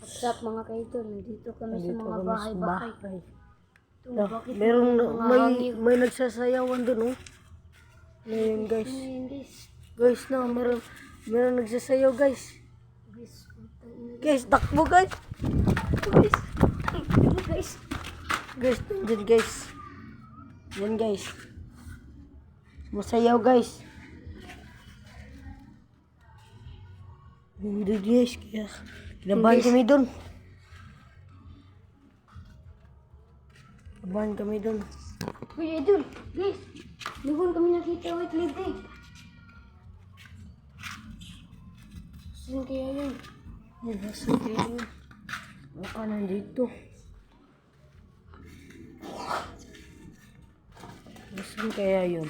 What's up mga kaidol? Nandito kami sa Nandito mga kami sa bahay-bahay. bahay. Ito, bakit Merong mga hangin? may nagsasayawan doon, oh. Ngayon, guys. Ano yun, guys? Guys, na meron nagsasayaw, guys. Guys, putang ina, Guys, takbo, guys. Guys, guys. guys, nandyan, guys. Yan, guys. Masayaw, guys. Nandun, guys. Kaya kinabahan kami doon. Kinabahan kami doon. Uy, idol, guys. Doon kami nakita, wait, libre. Saan kaya yun? Ay, nasa kaya yun. Baka nandito. Nasaan kaya yun?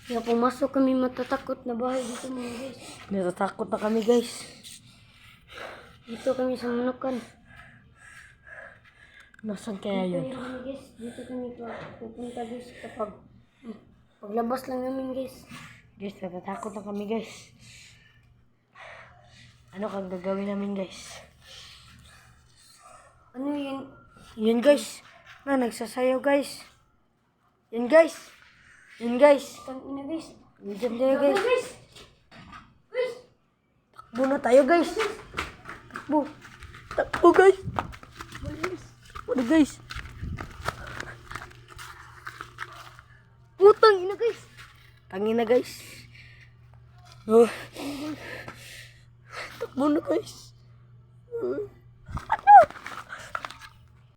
Kaya pumasok kami matatakot na bahay dito mga guys. Natatakot na kami, guys. Dito kami sa Manukan. Nasaan kaya yun? Dito kami guys. Dito kami pupunta guys kapag paglabas lang namin guys. Guys, natatakot na kami, guys. Ano kang gagawin namin, guys? Ano yun? Yun, guys. Nagsasayaw, guys. Yan, guys. Yan, guys. Tangina guys. Nandiyan tayo, guys. Guys! Guys! Takbo na tayo, guys. Takbo. Takbo, guys. Takbo na, guys. Putang ina guys! Tangin na, guys. Oh. Takbo na, guys.